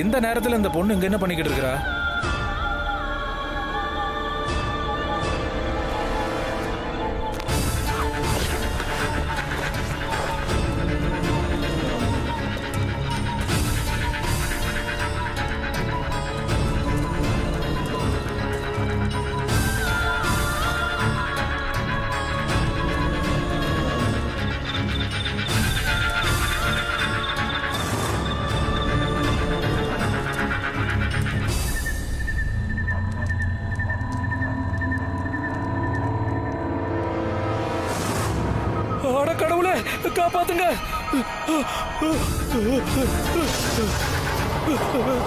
இந்த நேரத்துல இந்த பொண்ணு இங்க என்ன பண்ணிக்கிட்டு இருக்கா? கடவுளே காப்பாத்துங்க,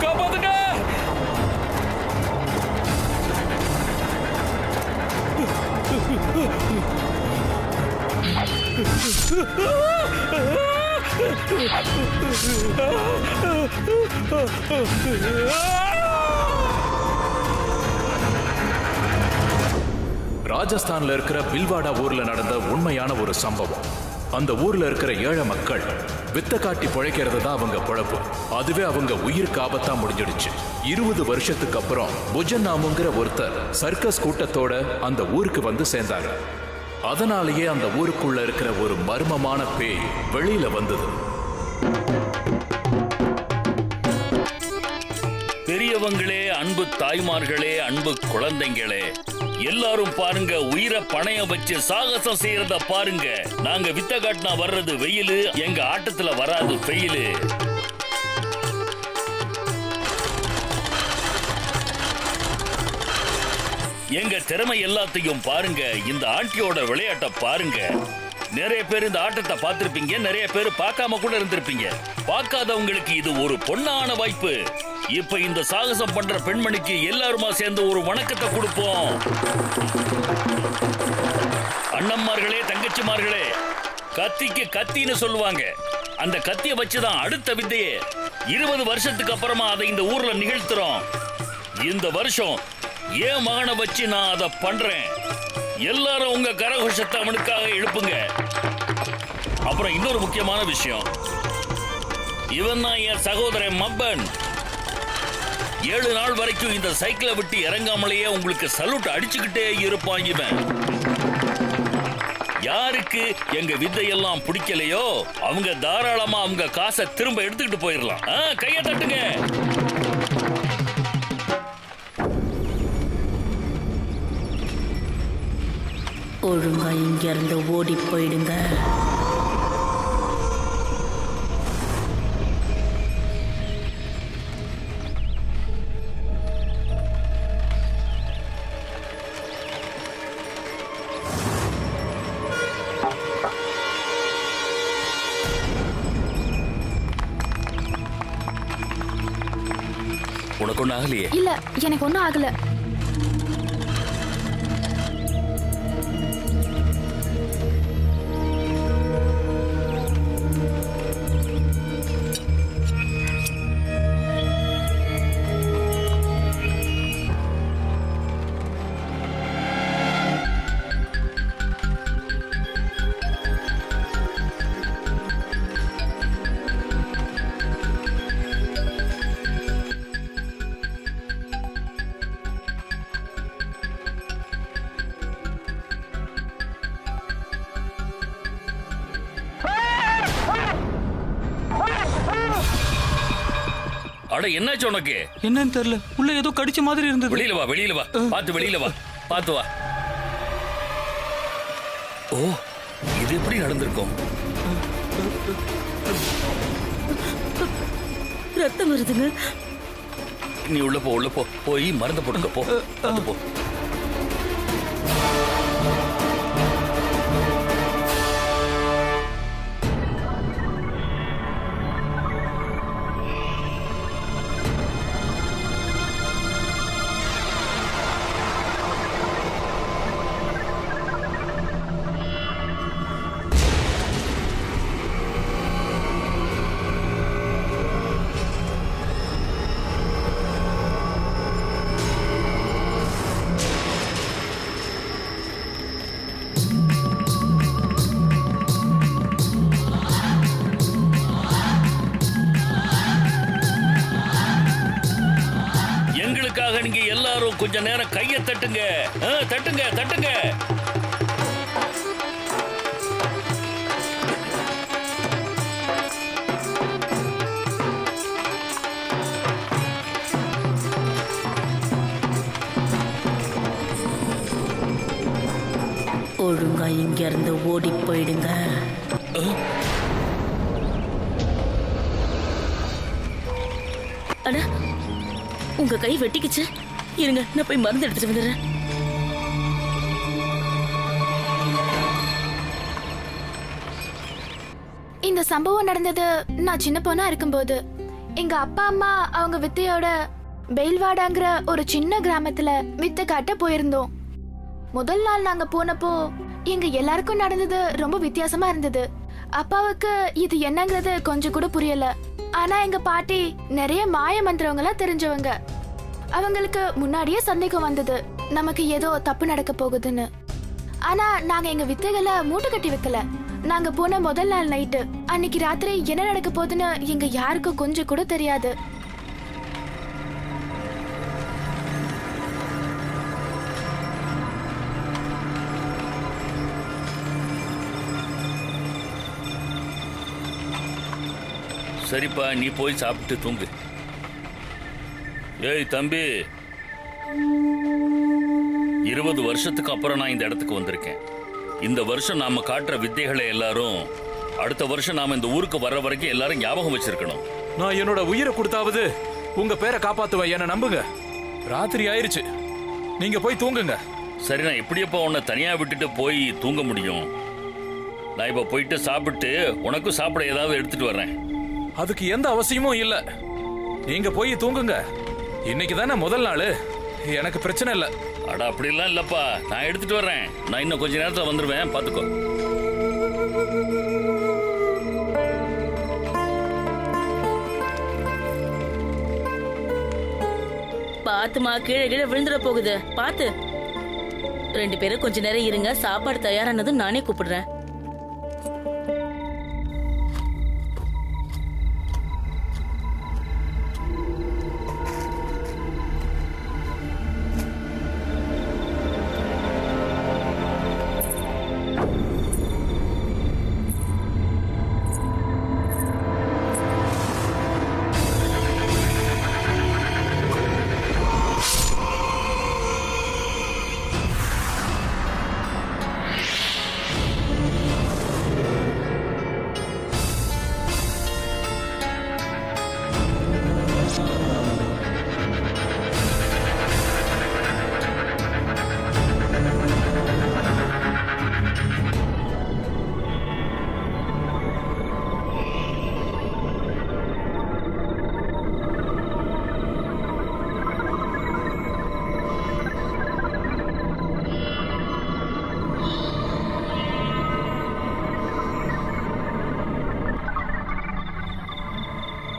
காப்பாத்துங்க. ராஜஸ்தான்ல இருக்கிற பில்வாடா ஊர்ல நடந்த உண்மையான ஒரு சம்பவம். அந்த ஊர்ல இருக்கிற ஏழை மக்கள் வித்த காட்டி பிழைக்கிறது தான் அவங்க பொழப்பு. அதுவே அவங்க உயிருக்கு ஆபத்தா முடிஞ்சிடுச்சு. 20 வருஷத்துக்கு அப்புறம் புஜன் நாமுங்கிற ஒருத்தர் சர்க்கஸ் கூட்டத்தோட அந்த ஊருக்கு வந்து சேர்ந்தாரு. அதனாலேயே அந்த ஊருக்குள்ள இருக்கிற ஒரு மர்மமான பேய் வெளியில வந்தது. பெரியவங்களே, அன்பு தாய்மார்களே, அன்பு குழந்தைங்களே, எல்லாரும் பாருங்க, உயிரை பணைய வச்சு சாகசம் செய்யறத பாருங்க. நாங்க வித்த காட்டினா வர்றது வெயிலு, எங்க ஆட்டத்துல வராது வெயிலு. எங்க திறமை எல்லாத்தையும் பாருங்க. இந்த ஆண்டியோட விளையாட்டை பாருங்க. நிறைய பேர் இந்த ஆட்டத்தை பார்த்திருப்பீங்க, நிறைய பேர் பார்க்காம கூட இருந்திருப்பீங்க. பார்க்காதவங்களுக்கு இது ஒரு பொன்னான வாய்ப்பு. இப்ப இந்த சாகசம் பண்ற பெண்மணிக்கு எல்லாருமா சேர்ந்து ஒரு வணக்கத்தை கொடுப்போம். அண்ணம்மார்களே, தங்கச்சிமார்களே, கத்திக்கு கத்தின்னு சொல்லுவாங்க. அந்த கத்தியை வச்சுதான் அடுத்த வித்தையே 20 வருஷத்துக்கு அப்புறமா அதை இந்த ஊர்ல நிகழ்த்துறோம். இந்த வருஷம் என் மகனை வச்சு நான் அதை பண்றேன். எல்லாரும் உங்க கரகோஷத்தை அவனுக்காக எழுப்புங்க. அப்புறம் இன்னொரு முக்கியமான விஷயம், இவன் தான் என் சகோதரன் மப்பன். 7 நாள் வரைக்கும் இந்த சைக்கிளை விட்டு இறங்காமலேயே உங்களுக்கு சல்யூட் அடிச்சுக்கிட்டே இருப்பான் இவன். யாருக்கு எங்க வித்தையெல்லாம் பிடிக்கலையோ அவங்க தாராளமா அவங்க காசை திரும்ப எடுத்துக்கிட்டு போயிடலாம். கையை தட்டுங்க. ஒழுங்கா இங்க இருந்து ஓடி போயிடுங்க. உனக்கு ஒன்னும் ஆகலையே? இல்ல, எனக்கு ஒன்னும் ஆகல. அட, என்னாச்சு உனக்கு? என்னன்னு தெரியல, உள்ள ஏதோ கடிச்ச மாதிரி இருந்தது. வெளியில வா, வெளியில வா, பாத்து வெளியில வா, பாத்து வா. ஓ, இது எப்படி நடந்திருக்கும்? ரத்தம் வருதுங்க. நீ உள்ள போ, உள்ள போ, போய் மருந்து போட்டுக்க போ, பாத்து போ. கொஞ்ச நேரம் கையை தட்டுங்க. தட்டுங்க தட்டுங்க. ஒழுங்கா இங்க இருந்து ஓடி போயிடுங்க. அண்ணா, உங்க கை வெட்டிக்குச்சு. இருங்க, நான் போய் மருந்து எடுத்துட்டு வந்துடுறேன். இந்த சம்பவம் நடந்தது நான் சின்ன பொண்ணா இருக்கும்போது. எங்க அப்பா அம்மா அவங்க வித்தையோட பெயில்வாடாங்கிற ஒரு சின்ன கிராமத்துல வித்தை காட்ட போயிருந்தோம். முதல் நாள் நாங்க போனப்போ எங்க எல்லாருக்கும் நடந்தது ரொம்ப வித்தியாசமா இருந்தது. அப்பாவுக்கு இது என்னங்கிறது கொஞ்சம் கூட புரியல. ஆனா எங்க பாட்டி நிறைய மாய மந்திரவங்களா தெரிஞ்சவங்க. அவங்களுக்கு முன்னாடியே சந்தேகம் வந்தது, நமக்கு ஏதோ தப்பு நடக்க போகுதுன்னு. ஆனா நாங்க எங்க வித்தைகளை மூட்டை கட்டி வைக்கல. நாங்க போன முதல் நாள் நைட்டு அன்னைக்கு ராத்திரி என்ன நடக்க போகுதுன்னு எங்க யாருக்கும் கொஞ்சம் கூட தெரியாது. சரிப்பா, நீ போய் சாப்பிட்டு தூங்கு. ஏய் தம்பி, 20 வருஷத்துக்கு அப்புறம் நான் இந்த இடத்துக்கு வந்திருக்கேன். இந்த வருஷம் நாம காட்டுற வித்தைகளை எல்லாரும் அடுத்த வருஷம் நாம இந்த ஊருக்கு வர்ற வரைக்கும் எல்லாரும் ஞாபகம் வச்சிருக்கணும். நான் என்னோட உயிரை கொடுத்தாவது உங்க பேரை காப்பாத்துவேன், என்ன நம்புங்க. ராத்திரி ஆயிருச்சு, நீங்க போய் தூங்குங்க. சரி, நான் எப்படியப்பா உன்னை தனியா விட்டுட்டு போய் தூங்க முடியும்? நான் இப்ப போயிட்டு சாப்பிட்டு உனக்கும் சாப்பிட ஏதாவது எடுத்துட்டு வர்றேன். அதுக்கு எந்த அவசியமும் இல்ல, நீங்க போய் தூங்குங்க. இன்னைக்கு தானே முதல் நாள், எனக்கு பிரச்சனை இல்ல. அட அப்படிலாம் இல்லப்பா, நான் எடுத்துட்டு வர்றேன். நான் இன்னும் கொஞ்ச நேரத்துல வந்துருவேன், பாத்துக்கோ. பாத்துமா, கீழே கீழே விழுந்துட போகுது, பாத்து. 2 பேரும் கொஞ்ச நேரம் இருங்க, சாப்பாடு தயாரானதும் நானே கூப்பிடுறேன்.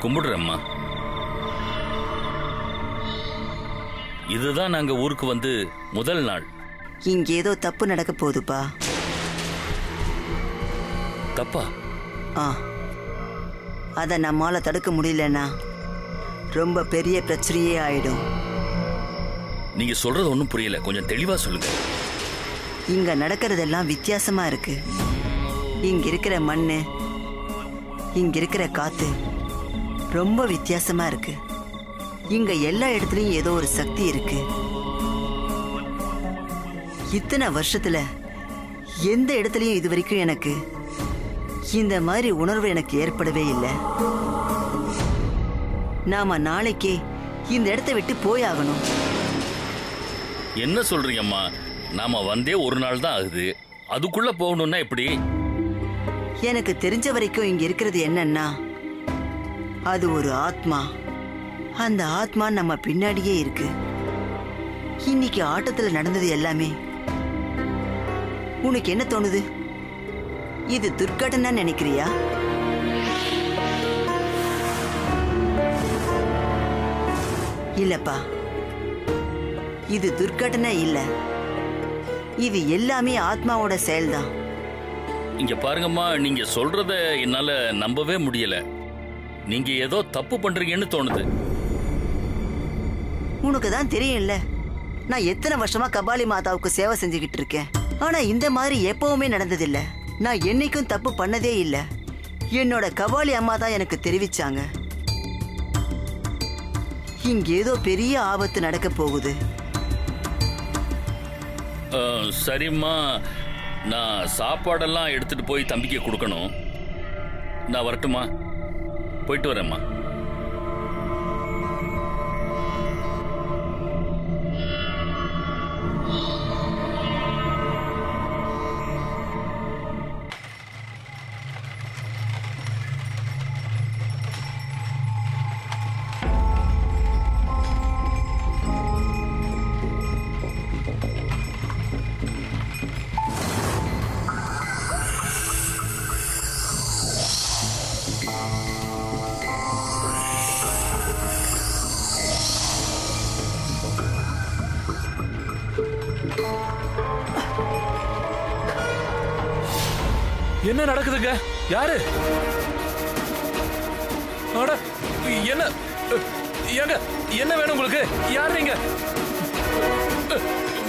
கும்பிடுறேம்மா. இதுதான் நாங்க ஊருக்கு வந்து முதல் நாள். இங்க ஏதோ தப்பு நடக்க போகுதுப்பா. தப்பா? அத நம்மால தடுக்க முடியலன்னா ரொம்ப பெரிய பிரச்சனையே ஆயிடும். நீங்க சொல்றது ஒன்றும் புரியல, கொஞ்சம் தெளிவா சொல்லுங்க. இங்க நடக்கிறதெல்லாம் வித்தியாசமா இருக்கு. இங்க இருக்கிற மண்ணு, இங்க இருக்கிற காத்து ரொம்ப வித்தியாசமா இருக்கு. இங்க எல்லா இடத்துலயும் ஏதோ ஒரு சக்தி இருக்கு. இத்தனை வருஷத்துல எந்த இடத்துலயும் இது வரைக்கும் எனக்கு இந்த மாதிரி உணர்வு எனக்கு ஏற்படவே இல்லை. நாம நாளைக்கே இந்த இடத்தை விட்டு போயாகணும். என்ன சொல்றீங்கம்மா? நாம வந்தே ஒரு நாள் தான் ஆகுது, அதுக்குள்ள போகணும்னா எப்படி? எனக்கு தெரிஞ்ச வரைக்கும் இங்க இருக்கிறது என்னன்னா, அது ஒரு ஆத்மா. அந்த ஆத்மா நம்ம பின்னாடியே இருக்கு. இன்னைக்கு ஆட்டத்துல நடந்தது எல்லாமே உனக்கு என்ன தோணுது? இது துர்க்கடனா நினைக்கிறியா? இல்லப்பா, இது துர்க்கடனா இல்ல. இது எல்லாமே ஆத்மாவோட செயல்தான். இங்க பாருங்கம்மா, நீங்க சொல்றத என்னால நம்பவே முடியல. நீங்க ஏதோ தப்பு பண்றீங்கன்னு தோணுது. உனக்கு தான் தெரியும்ல, நான் எத்தனை வருஷமா கபாலி மாதாவுக்கு சேவை செஞ்சுக்கிட்டு இருக்கேன். ஆனா இந்த மாதிரி எப்பவுமே நடந்ததில்ல. நான் என்னைக்கும் தப்பு பண்ணதே இல்ல. என்னோட கபாலி அம்மா தான் எனக்கு தெரிவிச்சாங்க, இங்க ஏதோ பெரிய ஆபத்து நடக்க போகுது. சரிம்மா, நான் சாப்பாடெல்லாம் எடுத்துட்டு போய் தம்பிக்கு கொடுக்கணும். நான் வரட்டுமா? போயிட்டு வரேம்மா. என்ன நடக்குதுங்க? யாரு? அட, என்ன ஏங்க, என்ன வேணும் உங்களுக்கு? யார் நீங்க?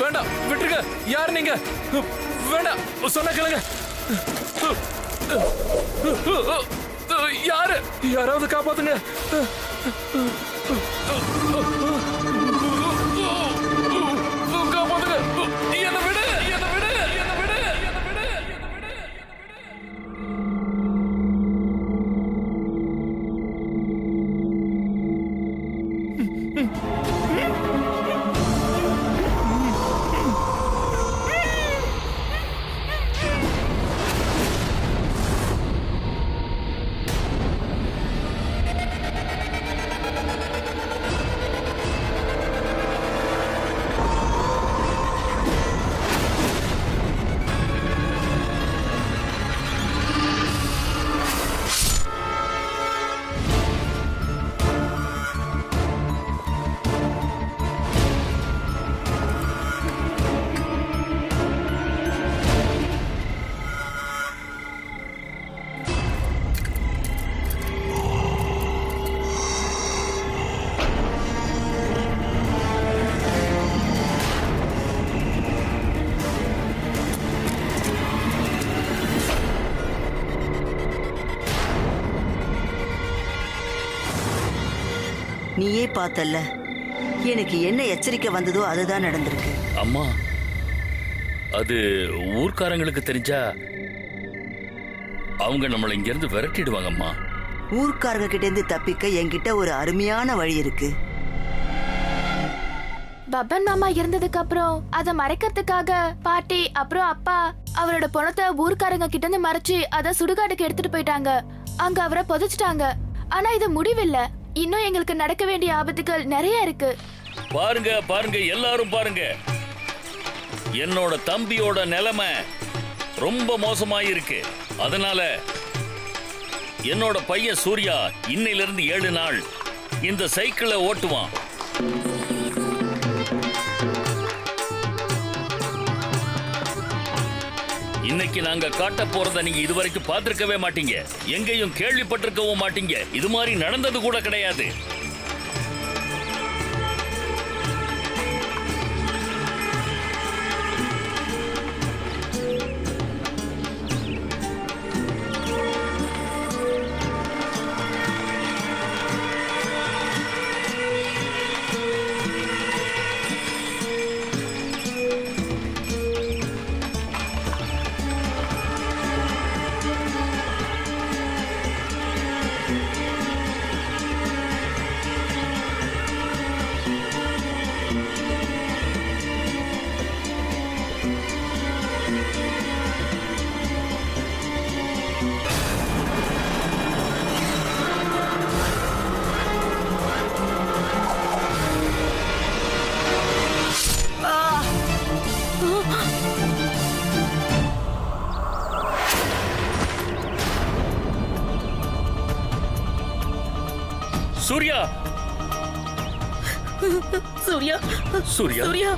வேண்டாம், விட்டுருங்க. யார் நீங்க? வேண்டாம், சொன்ன கேளுங்க. யாரு? யாராவது காப்பாத்துங்க. காப்பாத்துங்க. என்ன விடு, என்ன விடு, என்ன விடு, என்ன விடு, என்ன விடு. நீயே பார்த்தல்ல, எனக்கு என்ன எச்சரிக்கை வந்ததோ அதுதான் நடந்திருக்கு. அம்மா, அது ஊர்க்காரங்களுக்கு தெரிஞ்சா அவங்க நம்மளை இங்க இருந்து விரட்டிடுவாங்கம்மா. ஊர்க்காரங்க கிட்ட இருந்து தப்பிக்க என்கிட்ட ஒரு அருமையான வழி இருக்கு. பப்பன் மாமா இருந்ததுக்கு அப்புறம் அதை மறைக்கிறதுக்காக பாட்டி அப்புறம் அப்பா அவரோட பணத்தை ஊர்க்காரங்க கிட்ட இருந்து மறைச்சு அதை சுடுகாட்டுக்கு எடுத்துட்டு போயிட்டாங்க. அங்க அவரை புதைச்சிட்டாங்க. ஆனா இது முடிவில்ல. இன்னும் எங்களுக்கு நடக்க வேண்டிய ஆபத்துகள் நிறைய இருக்கு. பாருங்க பாருங்க, எல்லாரும் பாருங்க. என்னோட தம்பியோட நிலைமை ரொம்ப மோசமாயிருக்கு. அதனால என்னோட பையன் சூர்யா இன்னையிலிருந்து 7 நாள் இந்த சைக்கிளை ஓட்டுவான். இன்னைக்கு நாங்க காட்ட போறத நீங்க இதுவரைக்கும் பார்த்திருக்கவே மாட்டீங்க, எங்கேயும் கேள்விப்பட்டிருக்கவும் மாட்டீங்க. இது மாதிரி நடந்தது கூட கிடையாது. சூர்யா, சூர்யா, சூர்யா, சூர்யா,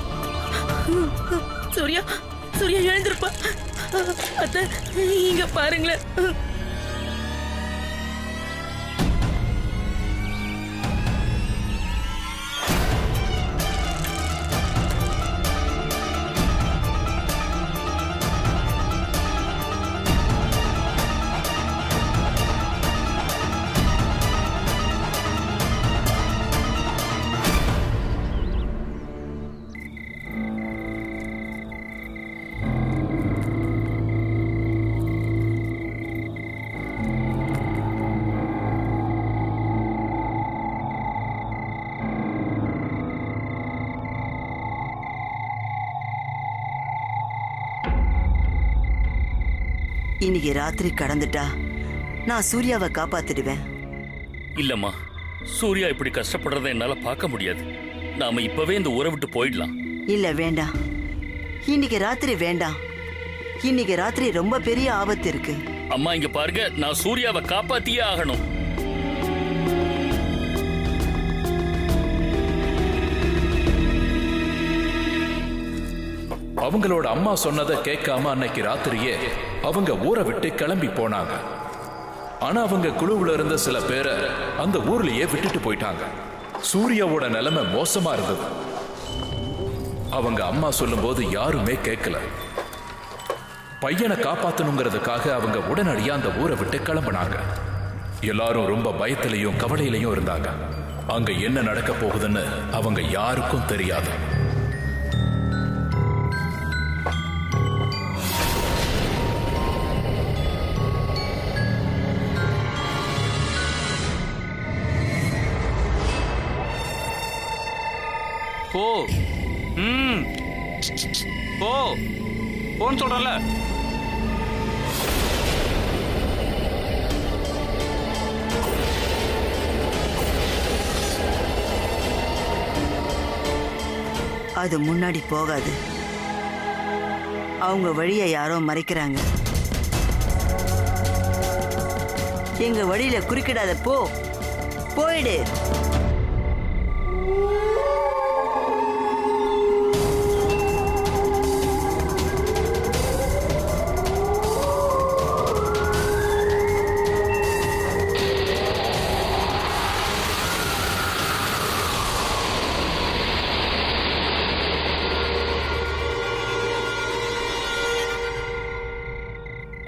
சூர்யா, சூர்யா எழுந்திருப்பா. அத்தை, இங்க பாருங்களேன். இன்னைக்கு ராத்திரி கடந்துட்டா நான் சூர்யாவை காப்பாத்திடுவேன். இல்லம்மா, சூர்யா இப்படி கஷ்டப்படுறதை என்னால பார்க்க முடியாது. நாம இப்பவே இந்த ஊரை விட்டு போயிடலாம். இல்ல, வேண்டாம். இன்னைக்கு ராத்திரி வேண்டாம். இன்னைக்கு ராத்திரி ரொம்ப பெரிய ஆபத்து இருக்கு. அம்மா இங்க பாருங்க, நான் சூர்யாவை காப்பாத்தியே ஆகணும். அவங்களோட அம்மா சொன்னதை கேட்காம அன்னைக்கு ராத்திரியே அவங்க ஊரை விட்டு கிளம்பி போனாங்க. ஆனா அவங்க குழுவுல இருந்த சில பேரை அந்த ஊர்லயே விட்டுட்டு போயிட்டாங்க. சூர்யாவோட நிலைமை மோசமா இருந்தது. அவங்க அம்மா சொல்லும்போது யாருமே கேட்கல. பையனை காப்பாத்தணுங்கிறதுக்காக அவங்க உடனடியா அந்த ஊரை விட்டு கிளம்பினாங்க. எல்லாரும் ரொம்ப பயத்திலையும் கவலையிலையும் இருந்தாங்க. அங்க என்ன நடக்க போகுதுன்னு அவங்க யாருக்கும் தெரியாது. போ. போ போன்னு சொல்றல. அது முன்னாடி போகாது. அவங்க வழியை யாரோ மறைக்கிறாங்க. எங்க வழியில குறுக்கிடாத, போ, போயிடு.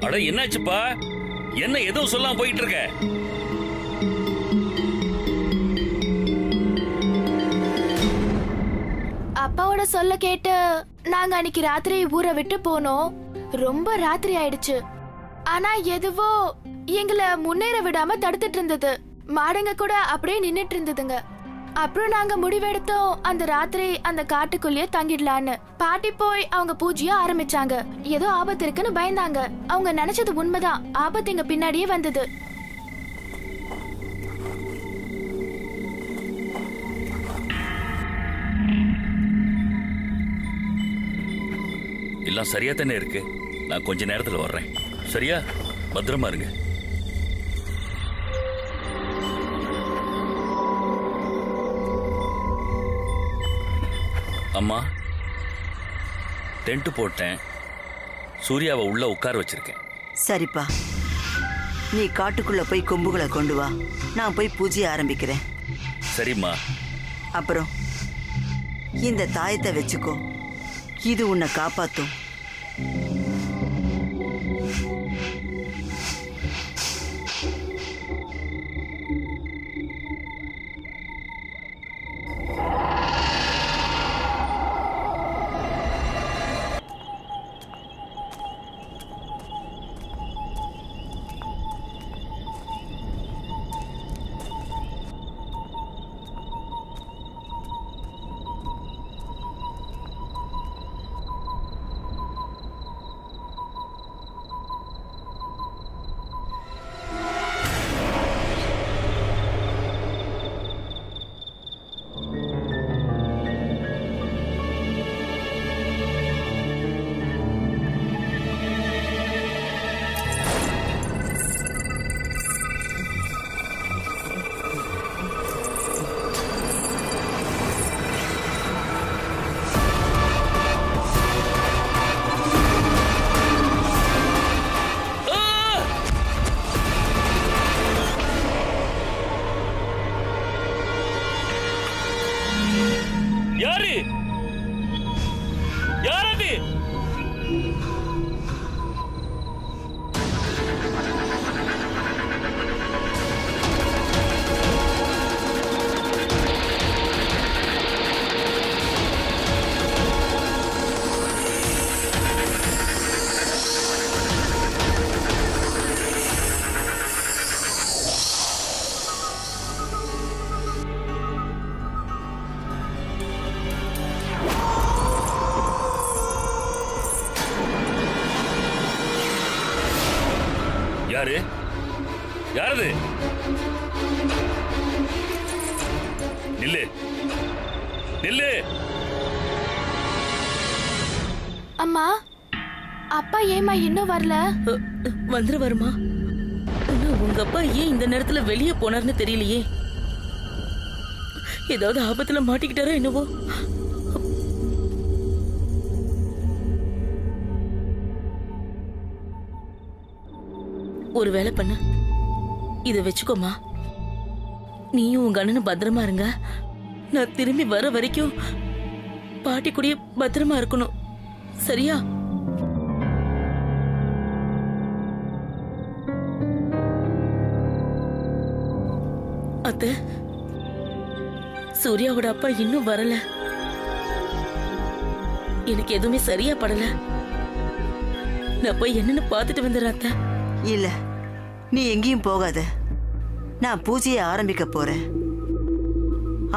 அட என்னாச்சுப்பா? என்ன எதுவும் சொல்லாம போயிட்டு இருக்க? அப்பாவோட சொல்ல கேட்டு நாங்க அன்னைக்கு ராத்திரி ஊரை விட்டு போனோம். ரொம்ப ராத்திரி ஆயிடுச்சு. ஆனா எதுவோ எங்களை முன்னேற விடாம தடுத்துட்டு இருந்தது. மாடுங்க கூட அப்படியே நின்னுட்டு இருந்ததுங்க. அப்புறம் நாங்க முடிவெடுத்தோம் அந்த ராத்திரி அந்த காட்டுக்குள்ளேயே தங்கிடலான்னு. பாட்டி போய் அவங்க பூஜைய ஆரம்பிச்சாங்க. ஏதோ ஆபத்து இருக்குன்னு பயந்தாங்க. அவங்க நினைச்சது உண்மைதான். ஆபத்து எங்க பின்னாடியே வந்தது. எல்லாம் சரியா தானே இருக்கு. நான் கொஞ்ச நேரத்துல வர்றேன். சரியா? பத்திரமா இருங்க. அம்மா, டென்ட் போட்டேன். சூர்யாவை உள்ள உட்கார வச்சிருக்கேன். சரிப்பா, நீ காட்டுக்குள்ள போய் கொம்புகளை கொண்டு வா. நான் போய் பூஜையை ஆரம்பிக்கிறேன். சரிம்மா. அப்புறம் இந்த தாயத்தை வச்சுக்கோ. இது உன்னை காப்பாத்தும். யாரு யாரது? நில்லு நில்லு. அம்மா, அப்பா ஏமா இன்னும் வரல? வந்துரு வருமா? உங்க அப்பா ஏன் இந்த நேரத்துல வெளியே போனார்னு தெரியலையே. ஏதாவது ஆபத்துல மாட்டிக்கிட்டாரோ என்னவோ. ஒரு வேலை பண்ணு, இத வச்சுக்கோமா. நீயும் உங்க அண்ணனும் பத்திரமா இருங்க. நான் திரும்பி வர வரைக்கும் பாட்டி கூடயே பத்திரமா இருக்கணும், சரியா? அத்தை, சூர்யாவோட அப்பா இன்னும் வரல. எனக்கு எதுவுமே சரியா படல. நான் போய் என்னன்னு பாத்துட்டு வந்துடுறேன் அத்தை. இல்ல, நீ எங்கேயும் போகாத. நான் பூஜையை ஆரம்பிக்க போறேன்.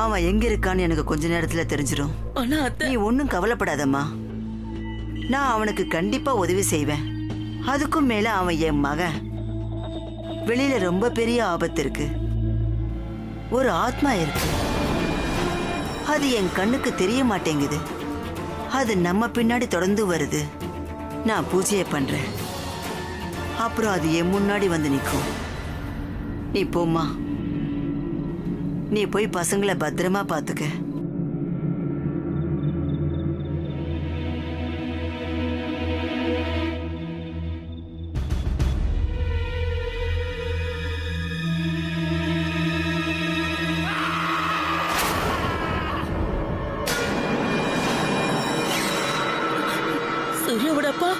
அவன் எங்க இருக்கான்னு எனக்கு கொஞ்ச நேரத்துல தெரிஞ்சிடும். ஆனா அத்தை, நீ ஒன்னும் கவலைப்படாதம்மா. நான் அவனுக்கு கண்டிப்பா உதவி செய்வேன். அதுக்கும் மேல அவன் என் மகன். வெளியில ரொம்ப பெரிய ஆபத்து இருக்கு. ஒரு ஆத்மா இருக்கு. அது என் கண்ணுக்கு தெரிய மாட்டேங்குது. அது நம்ம பின்னாடி தொடர்ந்து வருது. நான் பூஜையை பண்றேன், அப்புறம் அது என் முன்னாடி வந்து நிற்கும். நீ போம்மா. நீ போய் பசங்களை பத்திரமா பாத்துக்க. சூர்யாவோட அப்பா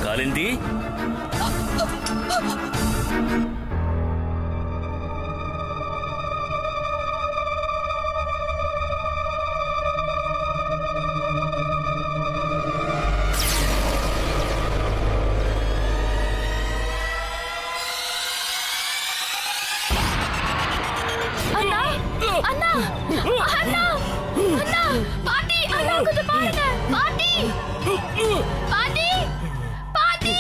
காலிந்தி, அண்ணா அண்ணா அண்ணா அண்ணா பாட்டி அண்ணா கொஞ்சம் பாருங்க பாட்டி பாட்டி பாட்டி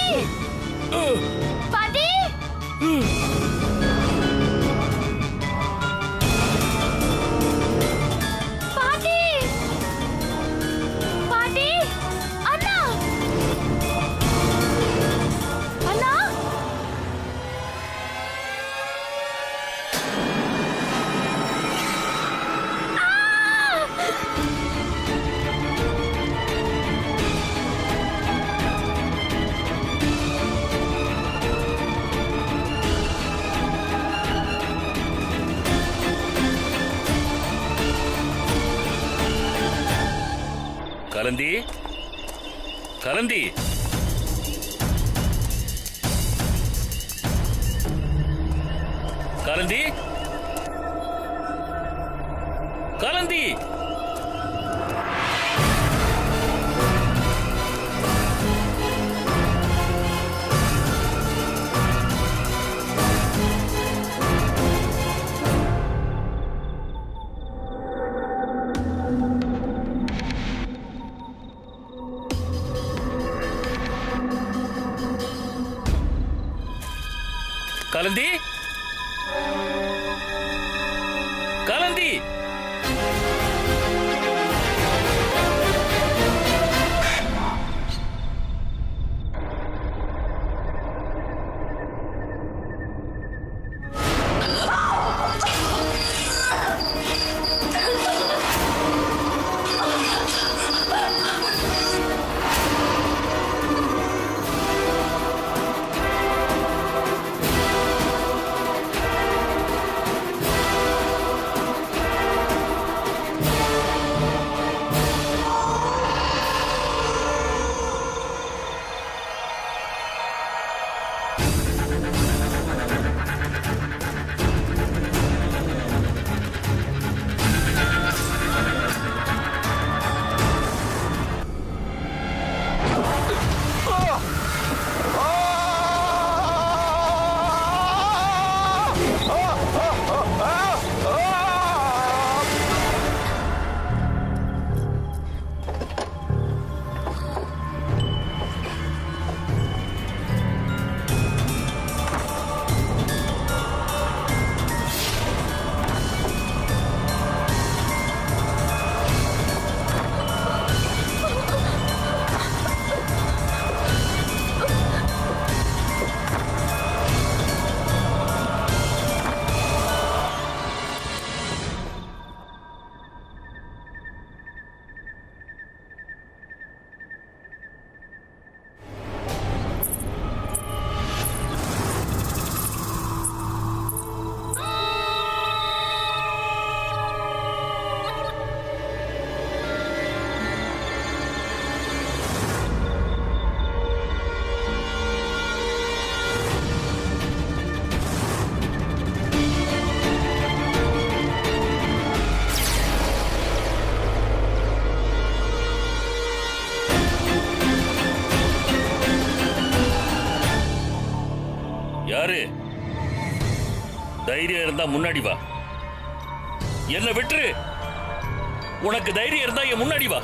பாட்டி பாட்டி பாட்டி அண்ணா அண்ணா கலந்தி, கலந்தி, கலந்தி, கலந்தி. கலந்தி, கலந்தி. யாரு? தைரியம் இருந்தா முன்னாடி வா. என்ன விட்டுரு. உனக்கு தைரியம் இருந்தா என் முன்னாடி வா.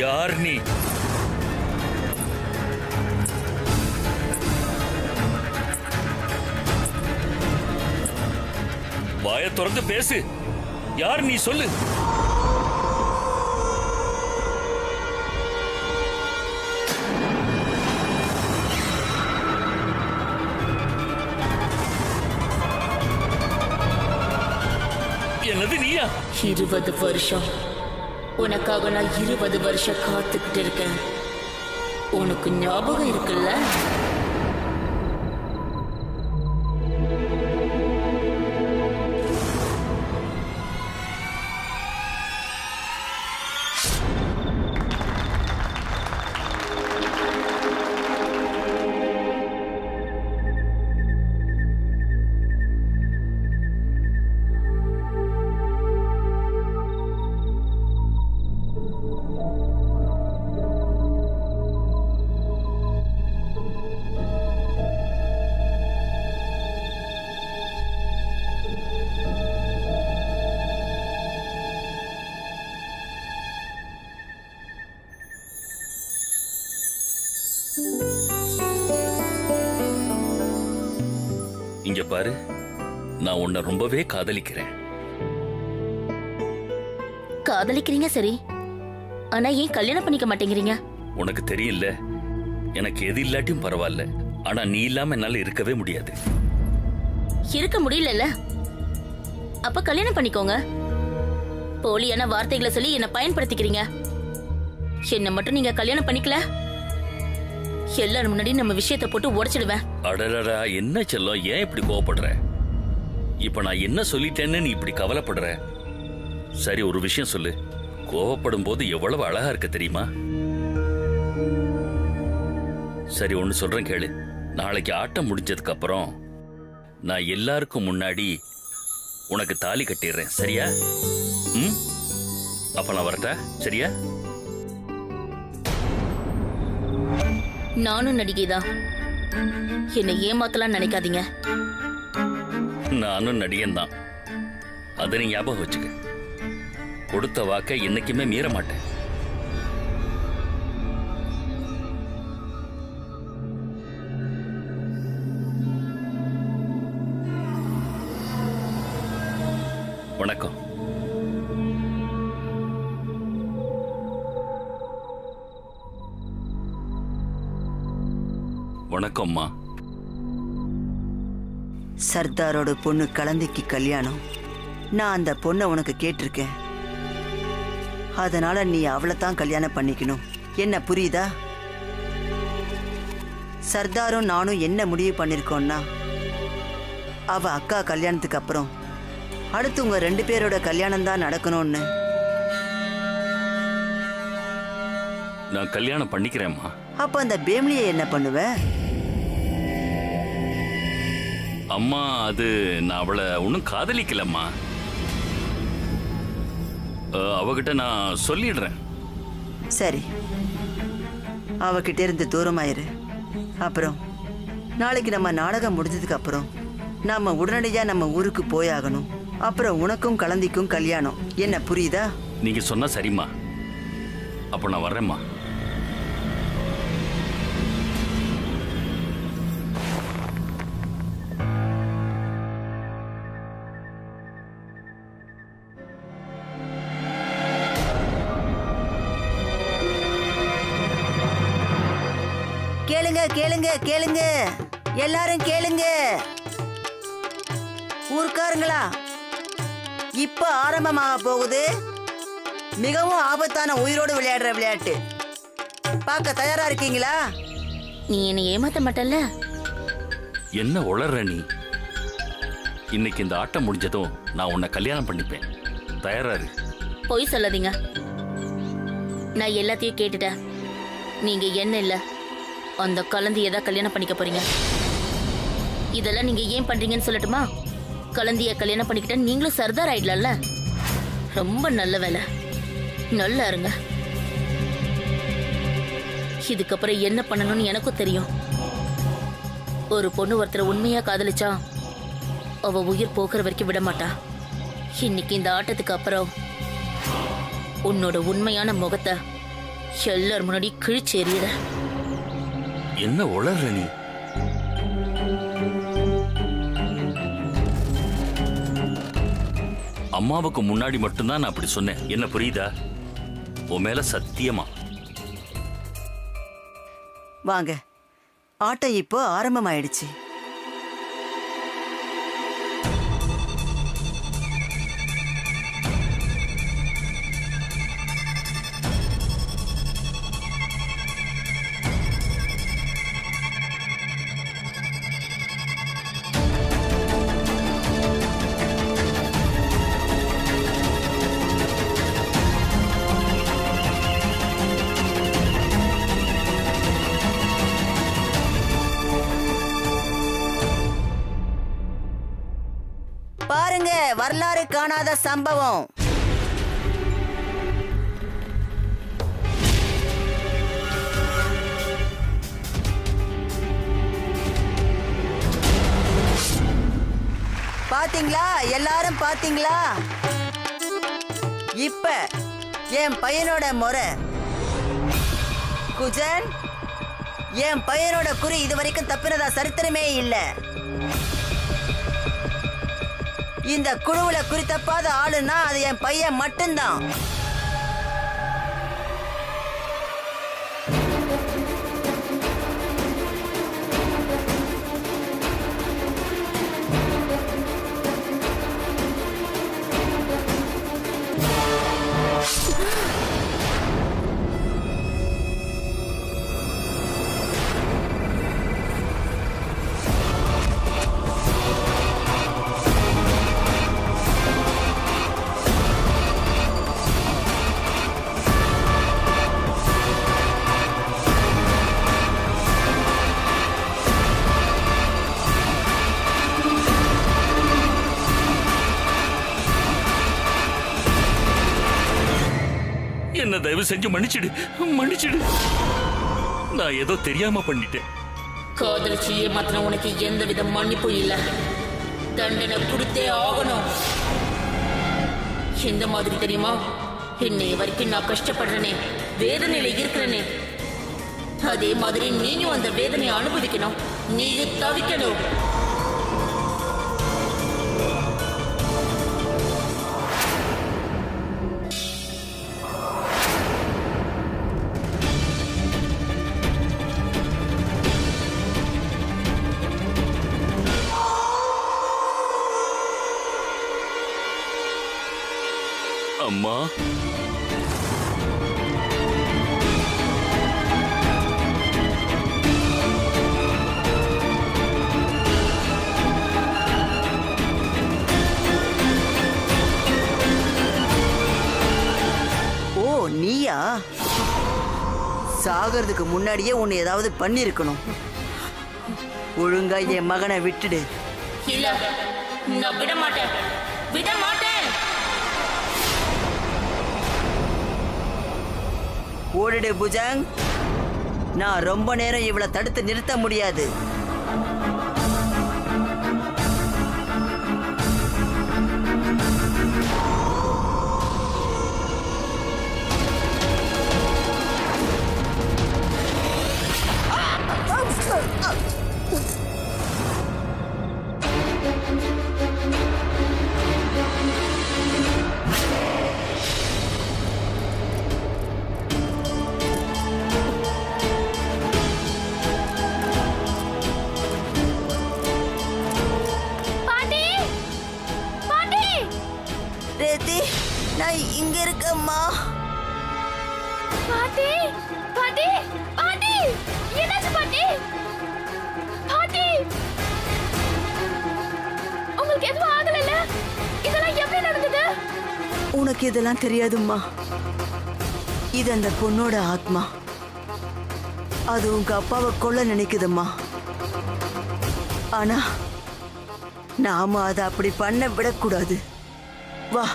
யார் நீ? வாயை திறந்து பேசு. யார் நீ சொல்லு. என்னது நீயா? 20 வருஷம் உனக்காக நான் 20 வருஷம் காத்துக்கிட்டு இருக்கேன். உனக்கு ஞாபகம் இருக்குல்ல? இங்க பாரு, நான் உன்னை ரொம்பவே காதலிக்கிறேன். காதலிக்கிறீங்க சரி, ஆனா ஏன் கல்யாணம் பண்ணிக்க மாட்டேங்கிறீங்க? உனக்கு தெரியல, எனக்கு எது இல்லாட்டியும் பரவாயில்ல, ஆனா நீ இல்லாம என்னால இருக்கவே முடியாது. இருக்க முடியல, அப்ப கல்யாணம் பண்ணிக்கோங்க. போலியான வார்த்தைகளை சொல்லி என்ன பயன்படுத்திக்கிறீங்க. என்ன மட்டும் நீங்க கல்யாணம் பண்ணிக்கல, எல்லாரும் முன்னாடி நம்ம விஷயத்தை போட்டு உடைச்சிடுவேன். அடடா, என்ன செல்லம், ஏன் இப்படி கோவப்படுற? இப்ப நான் என்ன சொல்லிட்டேன்னு நீ இப்படி கவலைப்படுற? சரி, ஒரு விஷயம் சொல்லு. கோவப்படும் போது எவ்வளவு அழகா இருக்க தெரியுமா? சரி, ஒன்னு சொல்றேன் கேளு. நாளைக்கு ஆட்டம் முடிஞ்சதுக்கு அப்புறம் நான் எல்லாருக்கும் முன்னாடி உனக்கு தாலி கட்டிடுறேன், சரியா? அப்ப நான் வரட்டா, சரியா? நானும் நடிகைதான், என்னை ஏமாத்தலாம் நினைக்காதீங்க. நானும் நடிகன் தான், அதை நீ ஞாபகம் வச்சுக்க. கொடுத்த வாக்கை என்னைக்குமே மீற மாட்டேன். வணக்கம். வணக்கம்மா. சர்தாரோட பொண்ணு கலந்திக்கு கல்யாணம். நான் அந்த பொண்ணை உனக்கு கேட்டிருக்கேன். அதனால நீ அவளை தான் கல்யாணம் பண்ணிக்கணும். என்ன புரியுதா? சர்தாரும் நானும் என்ன முடிவு பண்ணிருக்கோம்னா, அவ அக்கா கல்யாணத்துக்கு அப்புறம் அடுத்து உங்க 2 பேரோட கல்யாணம் தான் நடக்கணும்னு. நான் கல்யாணம் பண்ணிக்கிறேம்மா. அப்ப அந்த பேம்லியை என்ன பண்ணுவ? அம்மா, அது நான் அவளை ஒன்றும் காதலிக்கலம்மா. அவகிட்ட நான் சொல்லிடுறேன். சரி, அவகிட்ட இருந்து தூரமாயிரு. அப்புறம் நாளைக்கு நம்ம நாடகம் முடிஞ்சதுக்கு அப்புறம் நாம உடனடியா நம்ம ஊருக்கு போயாகணும். அப்புறம் உனக்கும் கலந்திக்கும் கல்யாணம். என்ன புரியுதா? நீங்க சொன்னா சரிம்மா. அப்ப நான் வர்றேம்மா. கேளுங்க கேளுங்க கேளுங்க, எல்லாரும் கேளுங்க. ஊர்க்காரங்களா, இப்ப ஆரம்பமாக போகுது மிகவும் ஆபத்தான உயிரோடு விளையாடுற விளையாட்டு. பார்க்க தயாரா இருக்கீங்களா? நீ என்னை ஏமாத்த மாட்டல்ல? என்ன உளற நீ? இன்னைக்கு இந்த ஆட்டம் முடிஞ்சதும் நான் உன்னை கல்யாணம் பண்ணிப்பேன். தயாரா இரு. பொய் சொல்லாதீங்க, நான் எல்லாத்தையும் கேட்டுட்டேன். நீங்க என்ன இல்ல, அந்த கலந்தியை தான் கல்யாணம் பண்ணிக்க போறீங்க. இதெல்லாம் நீங்க ஏன் பண்றீங்கன்னு சொல்லட்டுமா? கலந்திய கல்யாணம் பண்ணிக்கிட்ட நீங்களும் சர்தார் ஆயிடலாம்ல. ரொம்ப நல்ல வேலை, நல்லா இருங்க. இதுக்கப்புறம் என்ன பண்ணணும்னு எனக்கும் தெரியும். ஒரு பொண்ணு ஒருத்தரை உண்மையா காதலிச்சா அவ உயிர் போக்குற வரைக்கும் விட மாட்டா. இன்னைக்கு இந்த ஆட்டத்துக்கு அப்புறம் உன்னோட உண்மையான முகத்தை எல்லார் முன்னாடி கிழிச்சு எறியற. என்ன உளற நீ? அம்மாவுக்கு முன்னாடி மட்டும்தான் நான் அப்படி சொன்னேன். என்ன புரியுதா? உன் மேல சத்தியமா. வாங்க, ஆட்டம் இப்போ ஆரம்பமாயிடுச்சு. பாருங்க, வரலாறு காணாத சம்பவம். பாத்தீங்களா? எல்லாரும் பாத்தீங்களா? இப்ப என் பையனோட முறை. குஜன், என் பையனோட குறி இதுவரைக்கும் தப்பினதா சரித்திரமே இல்ல. இந்த குழுவுல குறி தப்பாத ஆளுன்னா அது என் பையன் மட்டும்தான். என்ன தயவு செஞ்சு மன்னிச்சிடு. நான் ஏதோ தெரியாம பண்ணிட்டேன். காதலிச்சு ஏமாத்தின உனக்கு எந்த வித மன்னிப்பும் இல்ல. தண்டனை கொடுத்தே ஆகணும். எந்த மாதிரி தெரியுமா? என்னை வரைக்கும் நான் கஷ்டப்படுறேனே, வேதனையில இருக்கிறேனே, அதே மாதிரி நீயும் அந்த வேதனையை அனுபவிக்கணும். நீயும் தவிக்கணும். அம்மா, ஓ நீயா? சாகிறதுக்கு முன்னாடியே உன்னை ஏதாவது பண்ணிருக்கணும். ஒழுங்கா என் மகனை விட்டுடு. இல்ல, நான் விட மாட்டேன். ஓடிடு புஜங். நான் ரொம்ப நேரம் இவளை தடுத்து நிறுத்த முடியாது. நான் இங்க இருக்கம்மா. பாட்டி, பாட்டி, பாட்டி, என்னாச்சு பாட்டி? பாட்டி, உங்களுக்கு எதுவும் ஆகலைல்ல? இதெல்லாம் எப்படி நடந்தது? உனக்கு இதெல்லாம் தெரியாதும்மா. இது அந்த பொண்ணோட ஆத்மா. அது உங்க அப்பாவை கொல்ல நினைக்குதும்மா. ஆனா நாம அதை அப்படி பண்ண விடக்கூடாது. வா.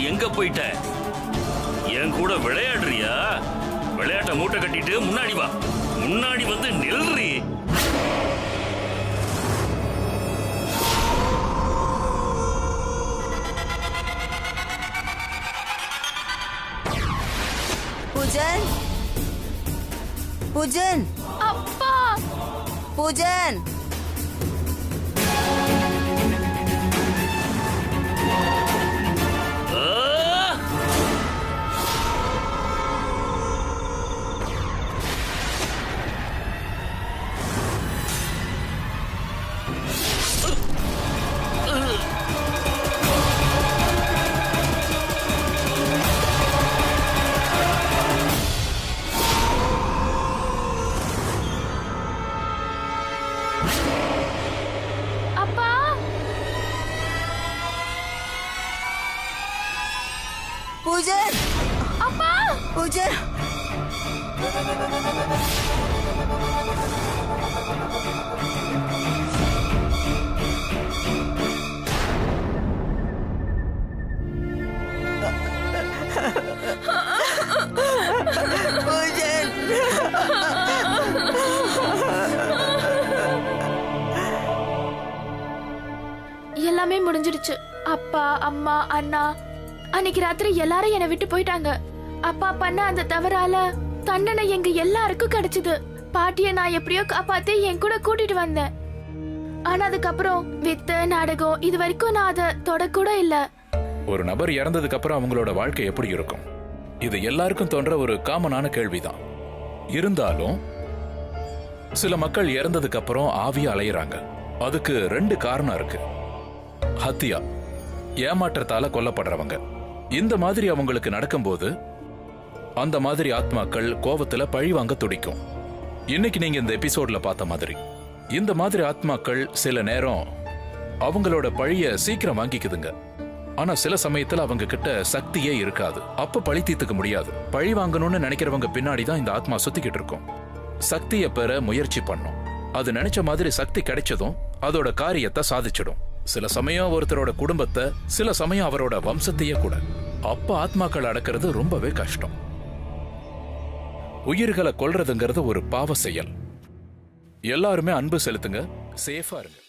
எங்க போயிட்ட? என் கூட விளையாடுறியா? விளையாட்ட மூட்டை கட்டிட்டு முன்னாடி வா. முன்னாடி வந்து நில்றி. பூஜன், பூஜன், அப்பா, பூஜன். பூஜை அப்பா பூஜை எல்லாமே முடிஞ்சிடுச்சு. அப்பா அம்மா அண்ணா அன்னைக்கு ராத்திரி எல்லாரும் என்னை விட்டு போயிட்டாங்க. அப்பா பண்ண அந்த தவறால தண்டனை எங்க எல்லாருக்கும் கிடைச்சது. பாட்டிய நான் எப்படியோ காப்பாத்தி என் கூட கூட்டிட்டு வந்தேன். ஆனா அதுக்கப்புறம் வித்த நாடகம் இது வரைக்கும் நான் அதை தொடக்கூட இல்ல. ஒரு நபர் இறந்ததுக்கு அப்புறம் அவங்களோட வாழ்க்கை எப்படி இருக்கும்? இது எல்லாருக்கும் தோன்ற ஒரு காமனான கேள்விதான். இருந்தாலும் சில மக்கள் இறந்ததுக்கு அப்புறம் ஆவியா அலையிறாங்க. அதுக்கு 2 காரணம் இருக்கு. ஹத்தியா, ஏமாற்றத்தால கொல்லப்படுறவங்க. இந்த மாதிரி அவங்களுக்கு நடக்கும்போது அந்த மாதிரி ஆத்மாக்கள் கோபத்துல பழி வாங்க துடிக்கும். இன்னைக்கு நீங்க இந்த எபிசோட்ல பார்த்த மாதிரி இந்த மாதிரி ஆத்மாக்கள் சில நேரம் அவங்களோட பழிய சீக்கிரம் வாங்கிக்குதுங்க. ஆனா சில சமயத்துல அவங்க கிட்ட சக்தியே இருக்காது. அப்ப பழி தீர்த்துக்க முடியாது. பழி வாங்கணும்னு நினைக்கிறவங்க பின்னாடிதான் இந்த ஆத்மா சுத்திக்கிட்டு இருக்கும். சக்தியை பெற முயற்சி பண்ணும். அது நினைச்ச மாதிரி சக்தி கிடைச்சதும் அதோட காரியத்தை சாதிச்சிடும். சில சமயம் ஒருத்தரோட குடும்பத்தை, சில சமயம் அவரோட வம்சத்தையே கூட. அப்ப ஆத்மாக்கள் அடக்கிறது ரொம்பவே கஷ்டம். உயிர்களை கொல்றதுங்கிறது ஒரு பாவ செயல். எல்லாருமே அன்பு செலுத்துங்க, சேஃபா இருங்க.